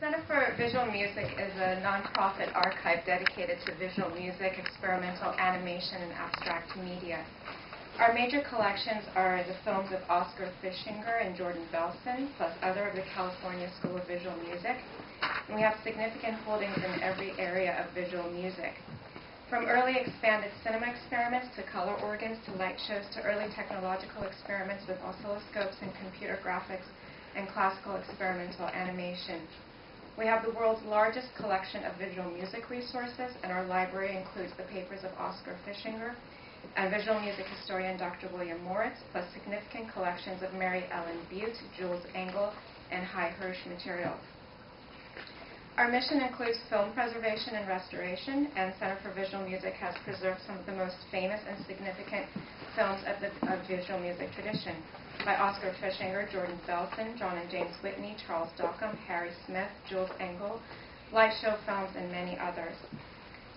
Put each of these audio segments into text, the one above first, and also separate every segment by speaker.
Speaker 1: Center for Visual Music is a nonprofit archive dedicated to visual music, experimental animation, and abstract media. Our major collections are the films of Oscar Fischinger and Jordan Belson, plus other of the California School of Visual Music. And we have significant holdings in every area of visual music. From early expanded cinema experiments to color organs to light shows to early technological experiments with oscilloscopes and computer graphics and classical experimental animation. We have the world's largest collection of visual music resources, and our library includes the papers of Oscar Fischinger and visual music historian Dr. William Moritz, plus significant collections of Mary Ellen Butte, Jules Engel, and High Hirsch materials. Our mission includes film preservation and restoration, and Center for Visual Music has preserved some of the most famous and significant films of the visual music tradition by Oscar Fischinger, Jordan Belson, John and James Whitney, Charles Dockham, Harry Smith, Jules Engel, light show films, and many others.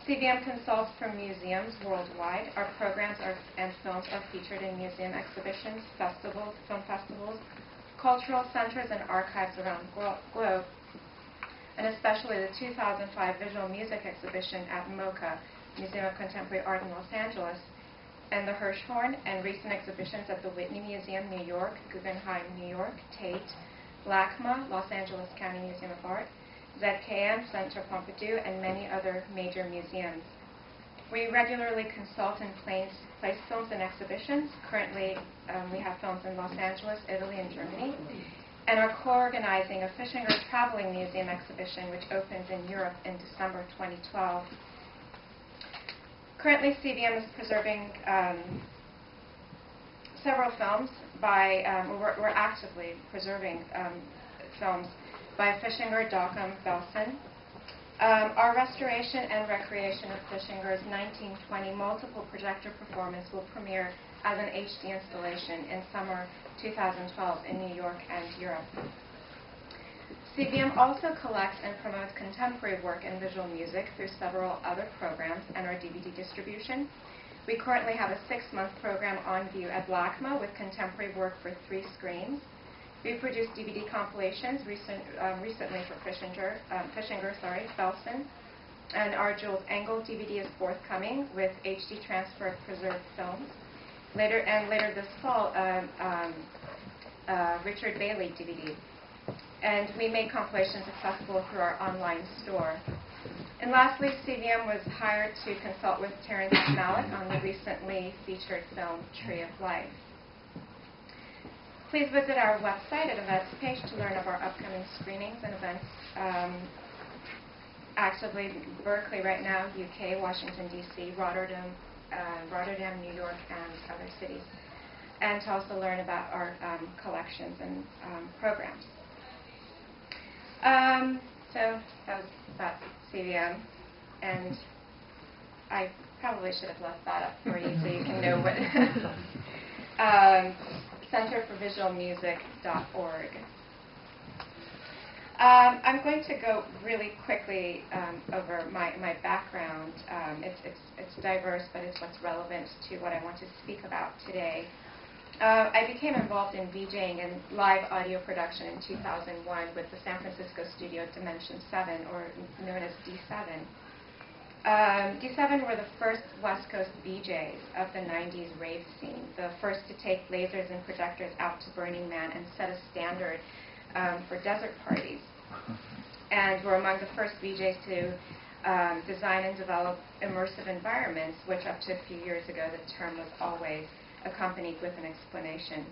Speaker 1: CVM consults for museums worldwide. Our programs and films are featured in museum exhibitions, festivals, film festivals, cultural centers, and archives around the globe, and especially the 2005 Visual Music Exhibition at MoCA, Museum of Contemporary Art in Los Angeles, and the Hirshhorn, and recent exhibitions at the Whitney Museum, New York, Guggenheim, New York, Tate, LACMA, Los Angeles County Museum of Art, ZKM, Centro Pompidou, and many other major museums. We regularly consult and place films in exhibitions. Currently, we have films in Los Angeles, Italy, and Germany, and are co-organizing a Fischinger Traveling Museum exhibition, which opens in Europe in December 2012. Currently, CVM is preserving several films by, we're actively preserving films by Fischinger, Dockham, Belson. Our restoration and recreation of Fischinger's 1920 multiple projector performance will premiere as an HD installation in summer 2012 in New York and Europe. CVM also collects and promotes contemporary work in visual music through several other programs and our DVD distribution. We currently have a 6-month program on view at LACMA with contemporary work for 3 screens. We produced DVD compilations recently for Fischinger, Belson, and our Jules Engel DVD is forthcoming with HD transfer of preserved films. Later this fall, Richard Bailey DVD. And we make compilations accessible through our online store. And lastly, CVM was hired to consult with Terrence Malick on the recently featured film Tree of Life. Please visit our website at events page to learn of our upcoming screenings and events actively Berkeley right now, UK, Washington, D.C., Rotterdam, New York, and other cities, and to also learn about our collections and programs. So that was about CVM, and I probably should have left that up for you so you can know what centerforvisualmusic.org. I'm going to go really quickly over my background. It's diverse, but it's what's relevant to what I want to speak about today. I became involved in VJing and live audio production in 2001 with the San Francisco studio Dimension 7, or known as D7. D7 were the first West Coast VJs of the 90s rave scene, the first to take lasers and projectors out to Burning Man and set a standard for desert parties, and were among the first VJs to design and develop immersive environments, which up to a few years ago the term was always accompanied with an explanation.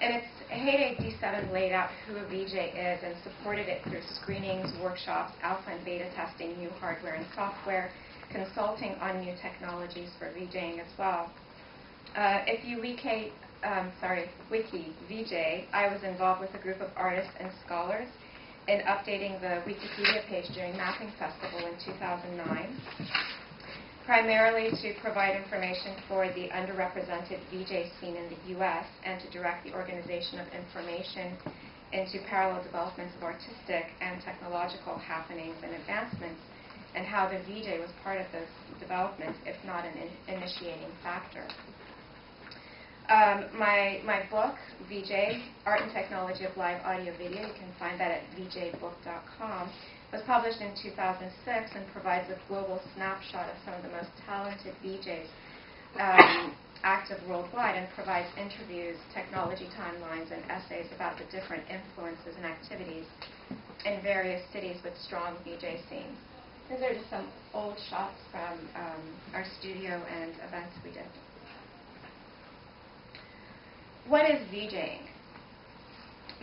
Speaker 1: In its heyday, D7 laid out who a VJ is and supported it through screenings, workshops, alpha and beta testing new hardware and software, consulting on new technologies for VJing as well. If you wiki VJ, I was involved with a group of artists and scholars in updating the Wikipedia page during Mapping Festival in 2009. Primarily to provide information for the underrepresented VJ scene in the U.S. and to direct the organization of information into parallel developments of artistic and technological happenings and advancements, and how the VJ was part of those developments, if not an initiating factor. My book, VJing, Art and Technology of Live Audio Video, you can find that at vjbook.com, was published in 2006 and provides a global snapshot of some of the most talented VJs active worldwide, and provides interviews, technology timelines, and essays about the different influences and activities in various cities with strong VJ scenes. These are just some old shots from our studio and events we did. What is VJing?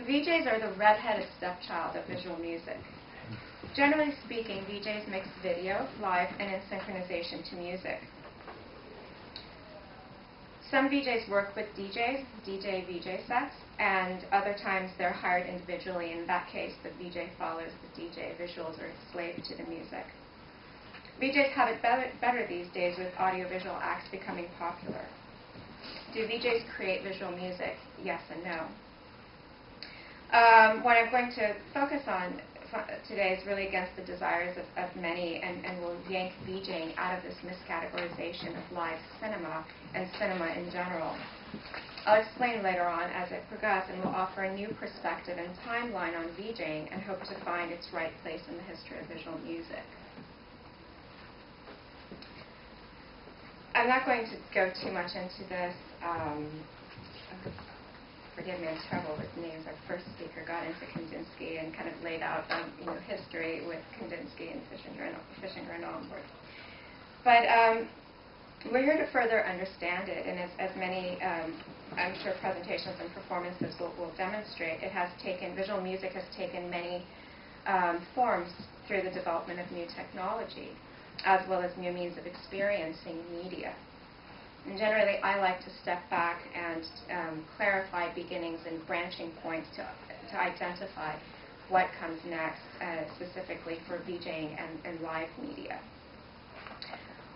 Speaker 1: VJs are the red-headed stepchild of visual music. Generally speaking, VJs mix video, live, and in synchronization to music. Some VJs work with DJs, DJ-VJ sets, and other times they're hired individually. In that case, the VJ follows the DJ. Visuals are enslaved to the music. VJs have it better these days with audiovisual acts becoming popular. Do VJs create visual music? Yes and no. What I'm going to focus on today is really against the desires of many, and will yank VJing out of this miscategorization of live cinema and cinema in general. I'll explain later on as I progress, and will offer a new perspective and timeline on VJing, and hope to find its right place in the history of visual music. I'm not going to go too much into this. Forgive me, I'm trouble with names. Our first speaker got into Kandinsky and kind of laid out history with Kandinsky and Fischinger and onward. But we're here to further understand it, and as many, I'm sure, presentations and performances will demonstrate, visual music has taken many forms through the development of new technology, as well as new means of experiencing media. And generally, I like to step back and clarify beginnings and branching points to identify what comes next, specifically for VJing and live media.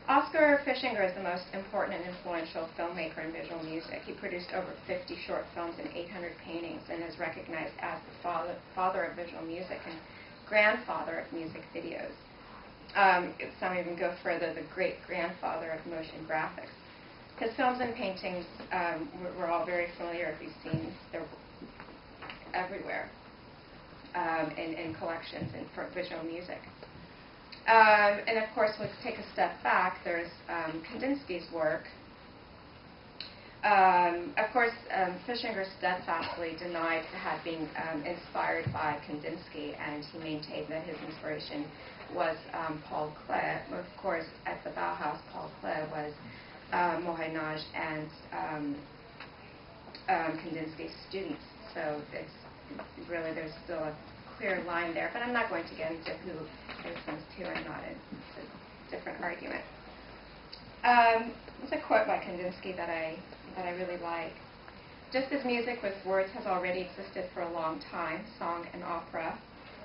Speaker 1: Oscar Fischinger is the most important and influential filmmaker in visual music. He produced over 50 short films and 800 paintings, and is recognized as the father of visual music and grandfather of music videos. Some even go further, the great-grandfather of motion graphics. His films and paintings we're all very familiar with. These scenes, they're everywhere in collections and for visual music. And of course, let's take a step back. There's Kandinsky's work. Of course, Fischinger steadfastly denied to have been inspired by Kandinsky, and he maintained that his inspiration was Paul Klee. Of course, at the Bauhaus, Paul Klee was Mohenaj and Kandinsky's students. So it's really, there's still a clear line there, but I'm not going to get into who his sons to or not. It's a different argument. There's a quote by Kandinsky that I really like. Just as music with words has already existed for a long time, song and opera,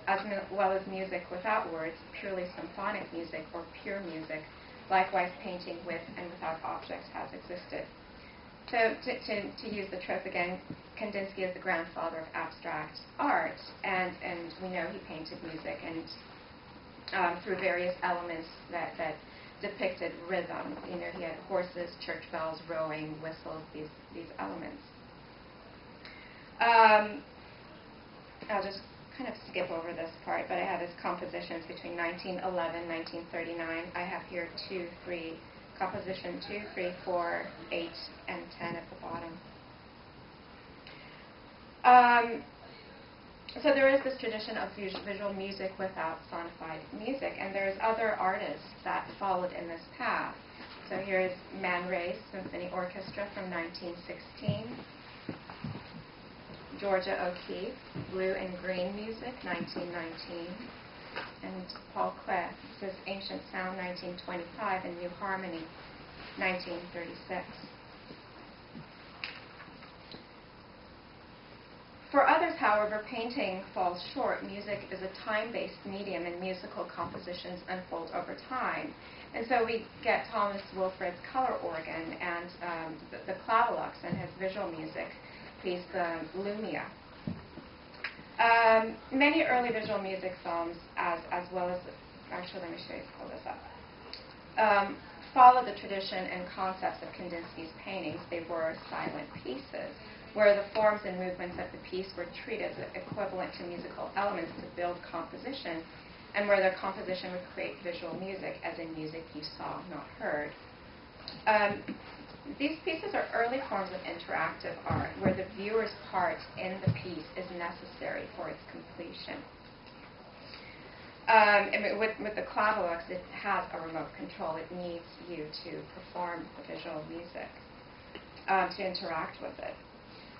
Speaker 1: as well as music without words, purely symphonic music or pure music, likewise painting with and without objects has existed. So to use the trope again, Kandinsky is the grandfather of abstract art, and we know he painted music and through various elements that depicted rhythm. You know, he had horses, church bells, rowing, whistles, these elements. I'll just kind of skip over this part, but I have his compositions between 1911 and 1939. I have here 2, 3, composition 2, 3, 4, 8, and 10 at the bottom. So there is this tradition of visual music without sonified music, and there's other artists that followed in this path. So here's Man Ray's Symphony Orchestra from 1916. Georgia O'Keeffe, Blue and Green Music, 1919. And Paul Klee, this is Ancient Sound, 1925, and New Harmony, 1936. For others, however, painting falls short. Music is a time-based medium, and musical compositions unfold over time. And so we get Thomas Wilfred's color organ and the Clavelux and his visual music piece, the Lumia. Many early visual music films, as well as, actually let me show you, pull this up, follow the tradition and concepts of Kandinsky's paintings, they were silent pieces, where the forms and movements of the piece were treated as equivalent to musical elements to build composition, and where their composition would create visual music, as in music you saw, not heard. These pieces are early forms of interactive art, where the viewer's part in the piece is necessary for its completion. And with the Clavilux, it has a remote control. It needs you to perform the visual music, to interact with it.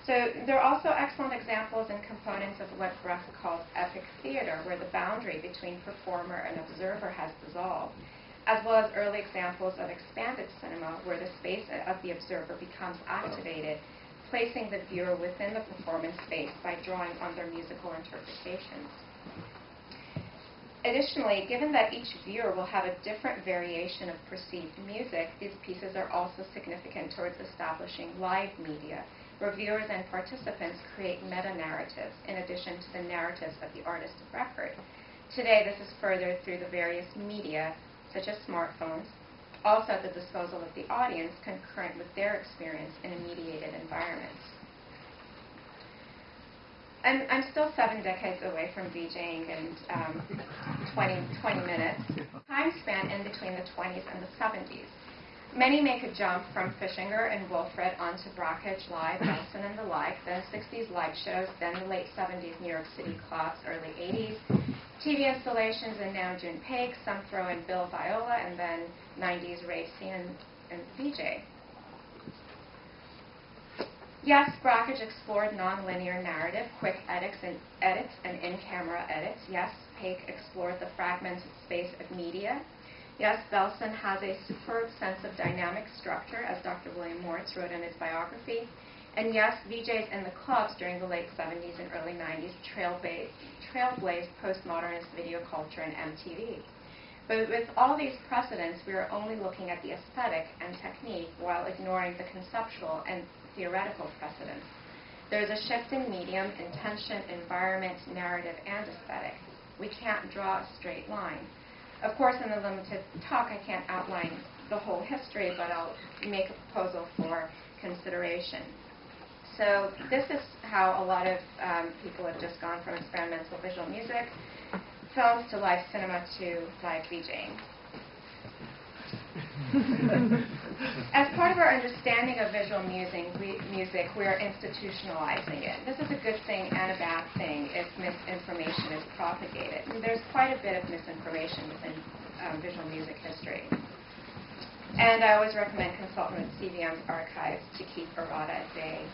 Speaker 1: So there are also excellent examples and components of what Brecht calls epic theater, where the boundary between performer and observer has dissolved, as well as early examples of expanded cinema, where the space of the observer becomes activated, placing the viewer within the performance space by drawing on their musical interpretations. Additionally, given that each viewer will have a different variation of perceived music, these pieces are also significant towards establishing live media, where viewers and participants create meta-narratives in addition to the narratives of the artist of record. Today, this is furthered through the various media, such as smartphones, also at the disposal of the audience, concurrent with their experience in a mediated environment. I'm still 7 decades away from VJing and 20 minutes. Time span in between the 20s and the 70s. Many make a jump from Fischinger and Wilfred onto Brakhage, Live, Nelson, and the like, then 60s light shows, then the late 70s New York City clubs, early 80s, TV installations, and now June Paik, some throw in Bill Viola, and then 90s Ray C and VJ. Yes, Brakhage explored nonlinear narrative, quick edits and in-camera edits. Yes, Paik explored the fragmented space of media. Yes, Belson has a superb sense of dynamic structure, as Dr. William Moritz wrote in his biography. And yes, VJs in the clubs during the late 70s and early 90s trailblazed postmodernist video culture and MTV. But with all these precedents, we are only looking at the aesthetic and technique while ignoring the conceptual and theoretical precedents. There is a shift in medium, intention, environment, narrative, and aesthetic. We can't draw a straight line. Of course, in the limited talk, I can't outline the whole history, but I'll make a proposal for consideration. So this is how a lot of people have just gone from experimental visual music films to live cinema to live VJing. As part of our understanding of visual music, we are institutionalizing it. This is a good thing and a bad thing if misinformation is propagated. And there's quite a bit of misinformation within visual music history. And I always recommend consulting with CVM's archives to keep errata at bay.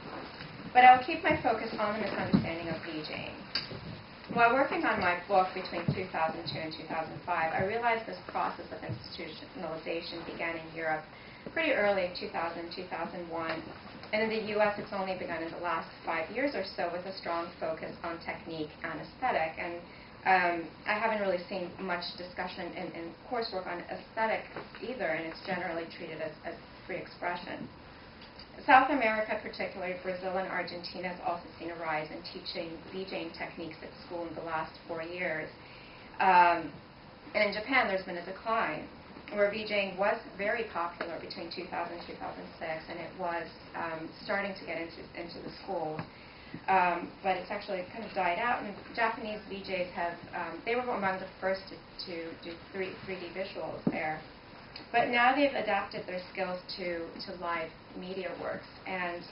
Speaker 1: But I'll keep my focus on the misunderstanding of VJing. While working on my book between 2002 and 2005, I realized this process of institutionalization began in Europe pretty early, 2000, 2001. And in the U.S., it's only begun in the last 5 years or so with a strong focus on technique and aesthetic. And I haven't really seen much discussion in coursework on aesthetic either, and it's generally treated as free expression. South America, particularly Brazil and Argentina, has also seen a rise in teaching VJing techniques at school in the last 4 years. And in Japan, there's been a decline, where VJing was very popular between 2000 and 2006, and it was starting to get into the schools. But it's actually kind of died out, and Japanese VJs have, they were among the first to do 3D visuals there. But now they've adapted their skills to live media works. And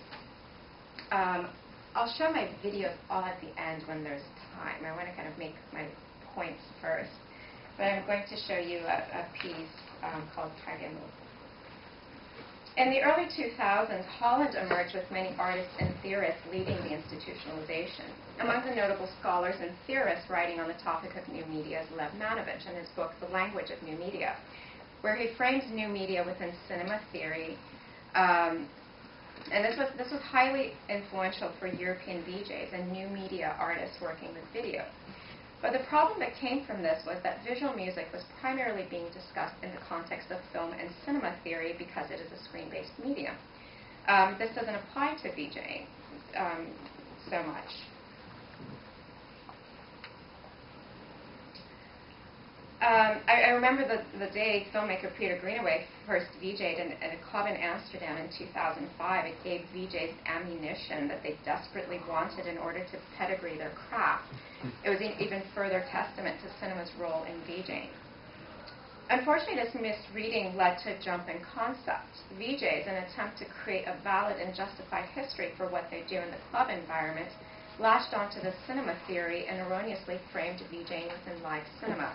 Speaker 1: I'll show my videos all at the end when there's time. I want to kind of make my points first. But I'm going to show you a piece called Kagemu. In the early 2000s, Holland emerged with many artists and theorists leading the institutionalization. Among the notable scholars and theorists writing on the topic of new media is Lev Manovich in his book, The Language of New Media, where he frames new media within cinema theory. And this was highly influential for European VJs and new media artists working with video. But the problem that came from this was that visual music was primarily being discussed in the context of film and cinema theory because it is a screen-based medium. This doesn't apply to VJing so much. I remember the day filmmaker Peter Greenaway first VJ'd in a club in Amsterdam in 2005. It gave VJs ammunition that they desperately wanted in order to pedigree their craft. It was an even further testament to cinema's role in VJing. Unfortunately, this misreading led to a jump in concept. VJs, in an attempt to create a valid and justified history for what they do in the club environment, latched onto the cinema theory and erroneously framed VJing within live cinema.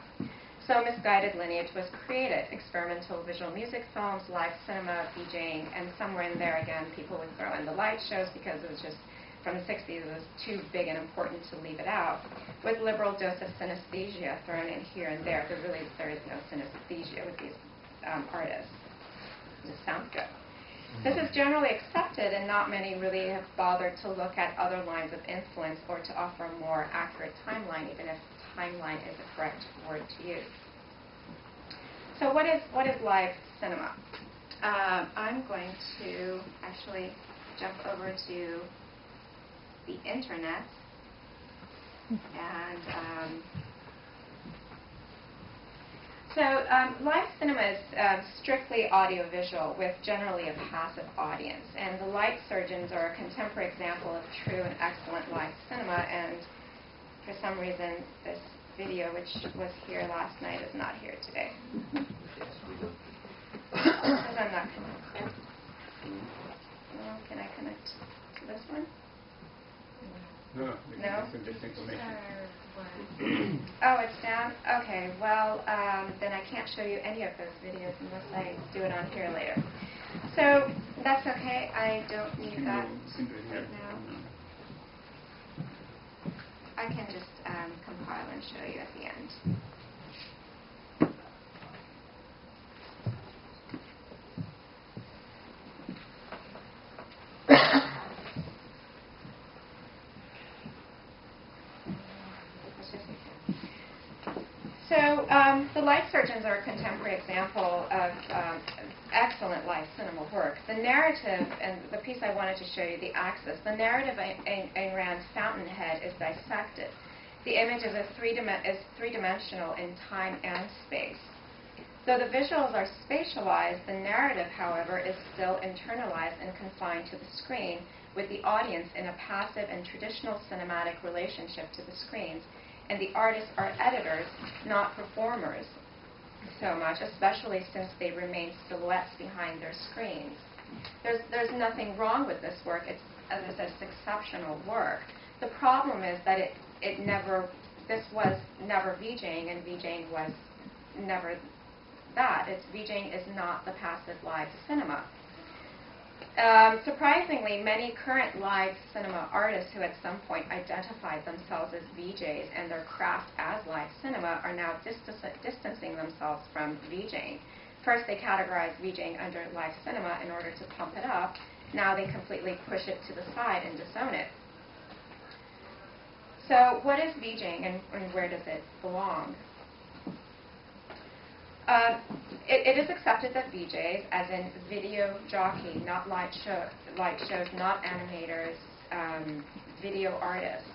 Speaker 1: So misguided lineage was created: experimental visual music films, live cinema, VJing, and somewhere in there again people would throw in the light shows because it was just, from the 60s, it was too big and important to leave it out, with liberal dose of synesthesia thrown in here and there. There is no synesthesia with these artists. It just sounds good. This is generally accepted, and not many really have bothered to look at other lines of influence or to offer a more accurate timeline, even if timeline is the correct word to use. So what is live cinema? I'm going to actually jump over to the internet, and live cinema is strictly audiovisual with generally a passive audience, and the light surgeons are a contemporary example of true and excellent live cinema, and for some reason this video, which was here last night, is not here today. Because I'm not connected. Well, can I connect to this one?
Speaker 2: No?
Speaker 1: Oh, it's down? Okay, well, then I can't show you any of those videos unless I do it on here later. So that's okay. I don't need that right now. I can just compile and show you at the end. So the light surgeons are a contemporary example of excellent live cinema work. The narrative, and the piece I wanted to show you, the axis, the narrative in Rand's Fountainhead is dissected. The image is three-dimensional in time and space. Though the visuals are spatialized, the narrative, however, is still internalized and confined to the screen, with the audience in a passive and traditional cinematic relationship to the screens. And the artists are editors, not performers so much, especially since they remain silhouettes behind their screens. There's nothing wrong with this work. It's, as I said, it's exceptional work. The problem is that this was never VJing, and VJing was never that. VJing is not the passive live cinema. Surprisingly, many current live cinema artists who at some point identified themselves as VJs and their craft as live cinema are now distancing themselves from VJing. First, they categorized VJing under live cinema in order to pump it up. Now they completely push it to the side and disown it. So what is VJing, and where does it belong? It is accepted that VJs, as in video jockey, not light shows, not animators, video artists,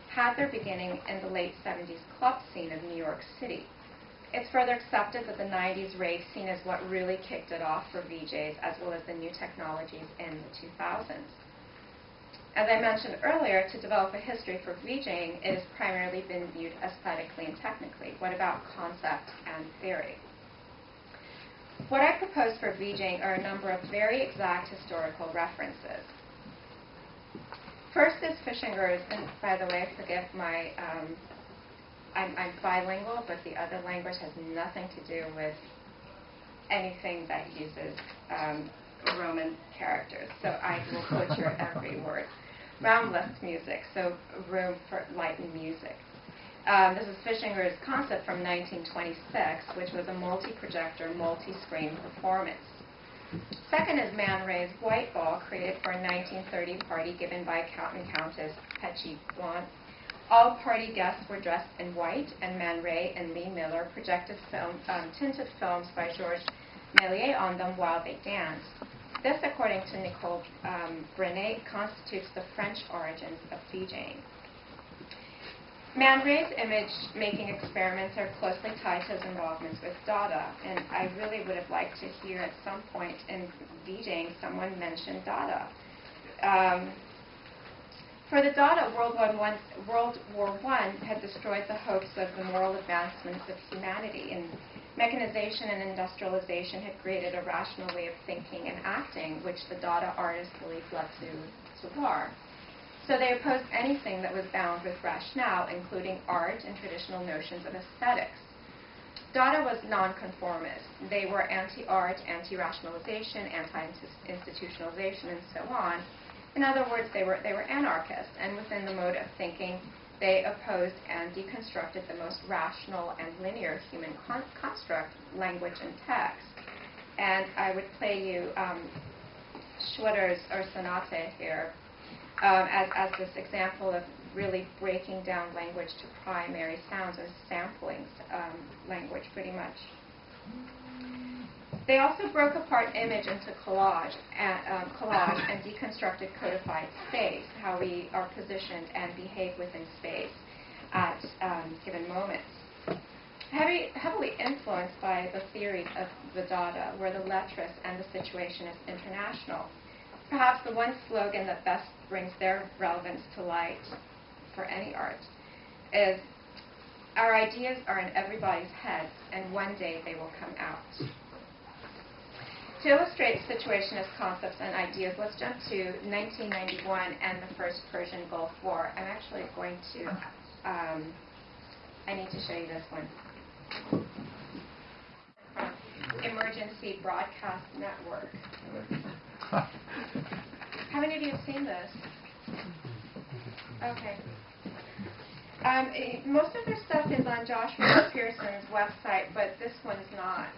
Speaker 1: had their beginning in the late 70s club scene of New York City. It's further accepted that the 90s rave scene is what really kicked it off for VJs, as well as the new technologies in the 2000s. As I mentioned earlier, to develop a history for VJing, it has primarily been viewed aesthetically and technically. What about concept and theory? What I propose for VJing are a number of very exact historical references. First is Fishinger's, and by the way, forgive my, I'm bilingual, but the other language has nothing to do with anything that uses Roman characters, so I will butcher every word. Raumlicht music, so room for light and music. This is Fishinger's concept from 1926, which was a multi-projector, multi-screen performance. Second is Man Ray's White Ball, created for a 1930 party given by Count and Countess Petchy Blount. All party guests were dressed in white, and Man Ray and Lee Miller projected tinted films by Georges Méliès on them while they danced. This, according to Nicole Brenet, constitutes the French origins of VJing. Man-Ray's image-making experiments are closely tied to his involvements with Dada, and I really would have liked to hear at some point in VJing someone mention Dada. For the Dada, World War I had destroyed the hopes of the moral advancements of humanity, and mechanization and industrialization had created a rational way of thinking and acting, which the Dada artists believed led to war. So they opposed anything that was bound with rationale, including art and traditional notions of aesthetics. Dada was nonconformist. They were anti-art, anti-rationalization, anti-institutionalization, and so on. In other words, they were anarchists, and within the mode of thinking, they opposed and deconstructed the most rational and linear human construct, language and text. And I would play you Schwitter's Sonate here as this example of really breaking down language to primary sounds or sampling language pretty much. They also broke apart image into collage and deconstructed codified space, how we are positioned and behave within space at given moments. Heavily influenced by the theories of the Dada, where the letters and the situation is international. Perhaps the one slogan that best brings their relevance to light for any art is, "Our ideas are in everybody's heads, and one day they will come out." To illustrate situationist concepts and ideas, let's jump to 1991 and the first Persian Gulf War. I'm actually going to, I need to show you this one. From Emergency Broadcast Network. How many of you have seen this? Okay. Most of their stuff is on Joshua Pearson's website, but this one's not.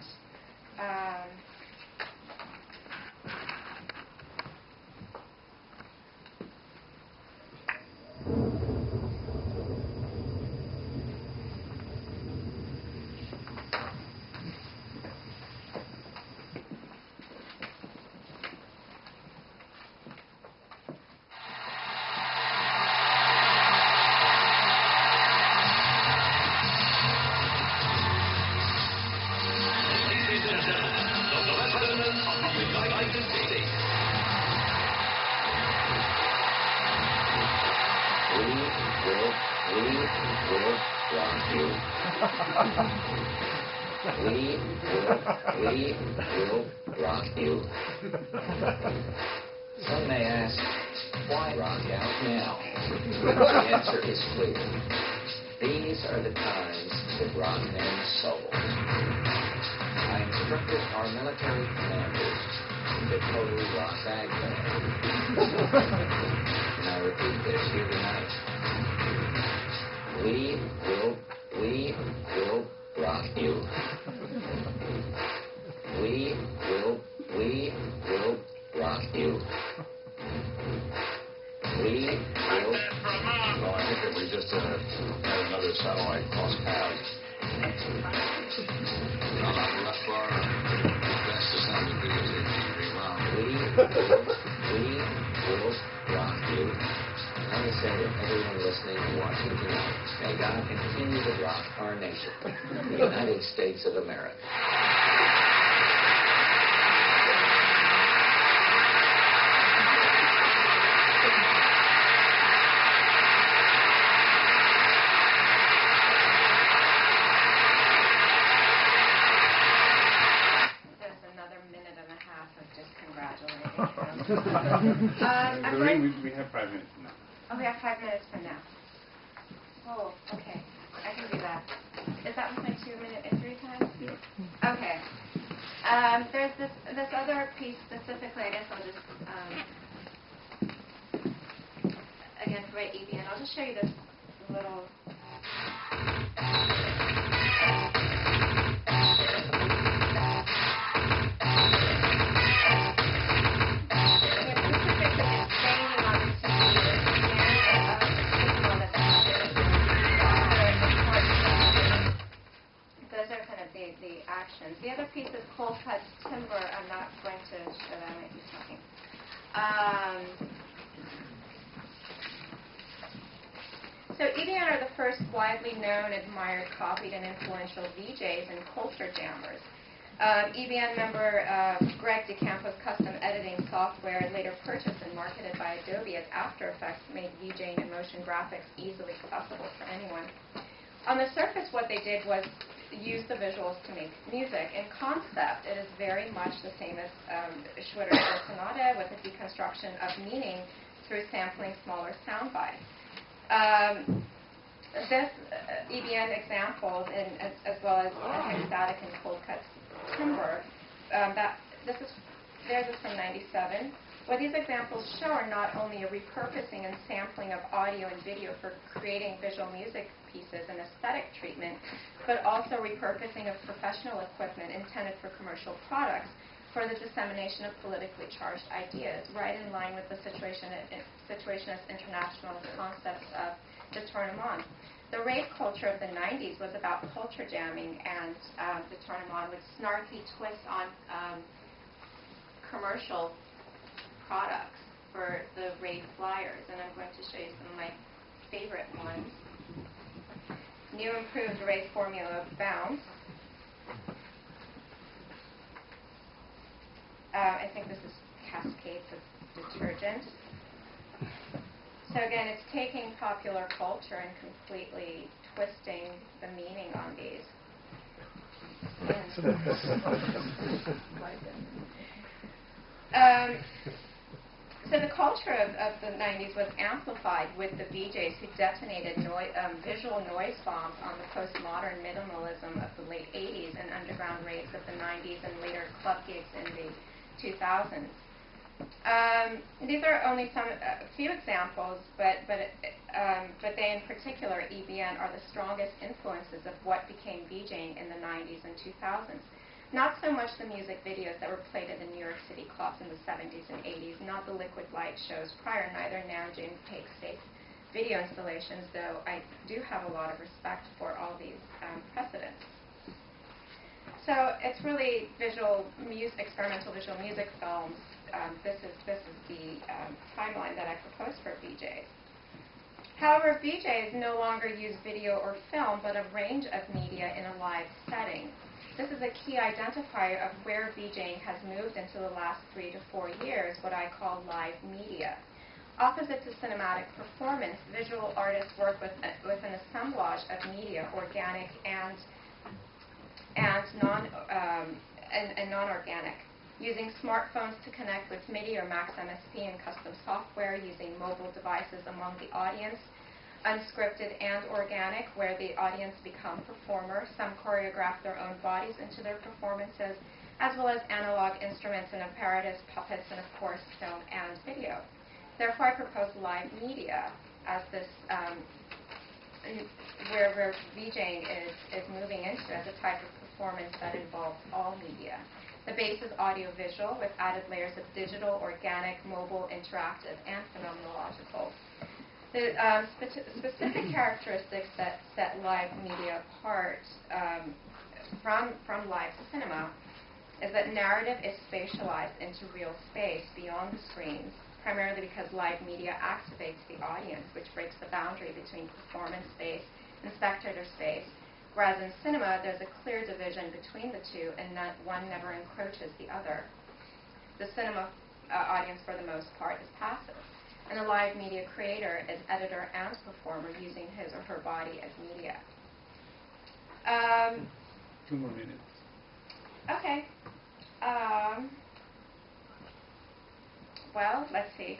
Speaker 3: We will rock you. Some may ask, why rock out now? The answer is clear. These are the times that rock men's souls. I instructed our military commanders to totally rock Baghdad. And I repeat this here tonight. We will rock you. We will rock you. We will.
Speaker 2: Well, I think that we just had another satellite cross paths. Left bar, that's the sound of videotape TV. Wow.
Speaker 3: We will rock you. Let me say to everyone listening and watching tonight, may God continue to rock our nation, the United States of America.
Speaker 2: We have 5 minutes from now.
Speaker 1: Oh, we have 5 minutes from now. Oh, okay. I can do that. Is that with my 2-minute injury time?
Speaker 2: Yeah.
Speaker 1: Okay. There's this other piece specifically. I guess I'll just again for my EBN. I'll just show you this little. The actions. The other piece is cold cut timber. I'm not going to show that. I might be talking. So EBN are the first widely known, admired, copied, and influential VJs and culture jammers. EBN member Greg DeCampo's custom editing software, later purchased and marketed by Adobe as After Effects, made VJing and motion graphics easily accessible for anyone. On the surface, what they did was use the visuals to make music. In concept, it is very much the same as Schwitter's Sonata, with a deconstruction of meaning through sampling smaller sound bites. This EBN examples, as well as hexatic and cold cut timber, theirs is from '97. What these examples show are not only a repurposing and sampling of audio and video for creating visual music pieces and aesthetic treatment, but also repurposing of professional equipment intended for commercial products for the dissemination of politically charged ideas, right in line with the Situationist International's concepts of détournement. The rave culture of the '90s was about culture jamming and détournement with snarky twists on commercial products for the rave flyers, and I'm going to show you some of my favorite ones. New improved rave formula bounce. I think this is Cascades of Detergent. So again, it's taking popular culture and completely twisting the meaning on these. So the culture of the '90s was amplified with the VJs who detonated visual noise bombs on the postmodern minimalism of the late '80s and underground raves of the '90s and later club gigs in the 2000s. These are only a few examples, but they in particular, EBN, are the strongest influences of what became VJing in the '90s and 2000s. Not so much the music videos that were played in the New York City clubs in the '70s and '80s, not the liquid light shows prior, neither Nam June Paik's fake video installations, though I do have a lot of respect for all these precedents. So it's really experimental visual music films. This is the timeline that I proposed for VJs. However, VJs no longer use video or film, but a range of media in a live setting. This is a key identifier of where VJing has moved into the last 3 to 4 years, what I call live media. Opposite to cinematic performance, visual artists work with an assemblage of media, organic and non-organic, using smartphones to connect with MIDI or Max MSP and custom software, using mobile devices among the audience, unscripted and organic, where the audience become performers. Some choreograph their own bodies into their performances, as well as analog instruments and apparatus, puppets, and of course film and video. Therefore, I propose live media as this where VJing is moving into as a type of performance that involves all media. The base is audiovisual with added layers of digital, organic, mobile, interactive, and phenomenological. The specific characteristics that set live media apart from live cinema is that narrative is spatialized into real space beyond the screens, primarily because live media activates the audience, which breaks the boundary between performance space and spectator space. Whereas in cinema, there's a clear division between the two, and one never encroaches the other. The cinema audience, for the most part, is passive, and a live media creator is editor and performer, using his or her body as media.
Speaker 4: 2 more minutes.
Speaker 1: Okay. Well, let's see.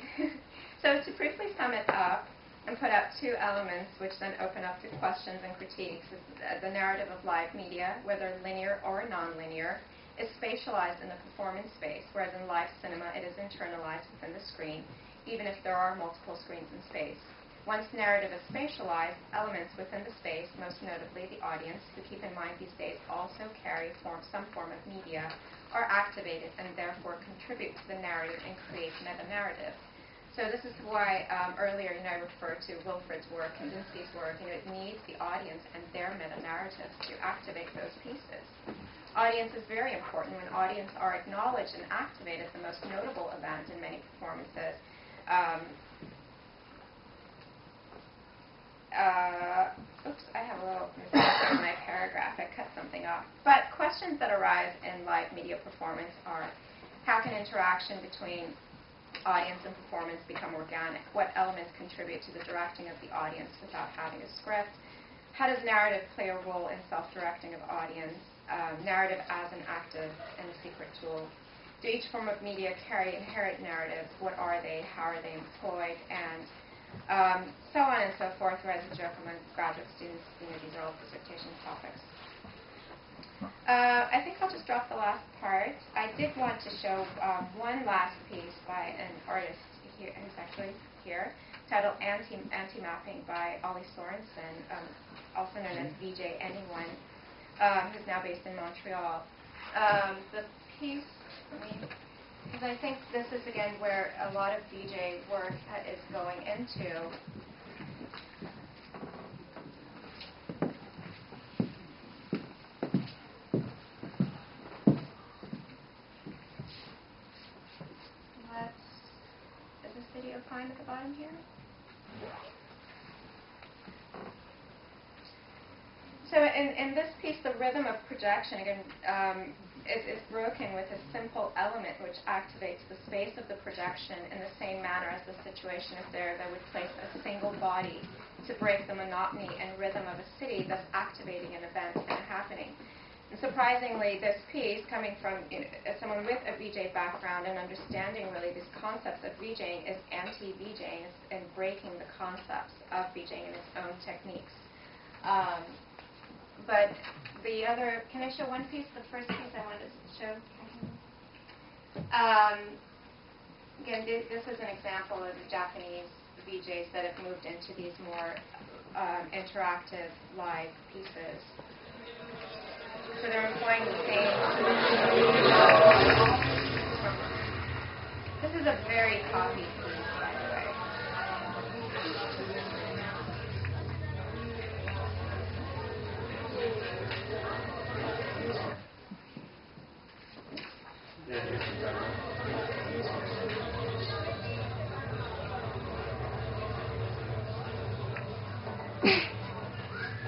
Speaker 1: So to briefly sum it up and put out 2 elements, which then open up to questions and critiques, is the narrative of live media, whether linear or nonlinear, is spatialized in the performance space, whereas in live cinema it is internalized within the screen, even if there are multiple screens in space. Once narrative is spatialized, elements within the space, most notably the audience, who keep in mind these days also carry some form of media, are activated and therefore contribute to the narrative and create meta-narrative. So this is why earlier I referred to Wilfred's work, Kandinsky's work. It needs the audience and their meta-narratives to activate those pieces. Audience is very important. When audience are acknowledged and activated, the most notable event in many performances But questions that arise in live media performance are, how can interaction between audience and performance become organic? What elements contribute to the directing of the audience without having a script? How does narrative play a role in self-directing of audience? Narrative as an active and a secret tool. Do each form of media carry inherent narratives? What are they? How are they employed? And so on and so forth, or as a joke among graduate students, these are all dissertation topics. I think I'll just drop the last part. I did want to show one last piece by an artist here, who's actually here, titled Anti-Mapping by Ollie Sorensen, also known as VJ Anyone, who's now based in Montreal. The piece, because I think this is, again, where a lot of VJ work is going into. Is this video fine at the bottom here? So in this piece, the rhythm of projection, again, is broken with a simple element which activates the space of the projection in the same manner as the situation is there that would place a single body to break the monotony and rhythm of a city, thus activating an event and happening. And surprisingly, this piece, coming from someone with a VJ background and understanding really these concepts of VJing, is anti-VJing and breaking the concepts of VJing and its own techniques. But the other, can I show one piece? The first piece I wanted to show. Again, this is an example of the Japanese VJs that have moved into these more interactive live pieces. So they're employing the same. This is a very copied piece, by the way.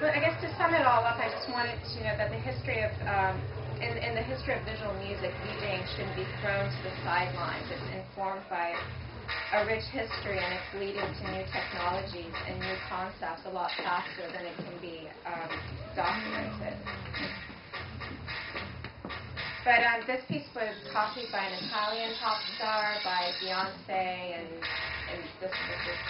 Speaker 1: But I guess to sum it all up, I just wanted to note that the history of, in the history of visual music, VJing shouldn't be thrown to the sidelines. It's informed by a rich history, and it's leading to new technologies and new concepts a lot faster than it can be documented. But this piece was copied by an Italian pop star, by Beyonce, and this is.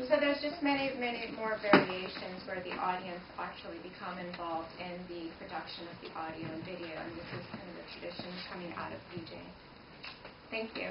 Speaker 1: So there's just many more variations where the audience actually become involved in the production of the audio and video, and this is kind of the tradition coming out of VJ. Thank you.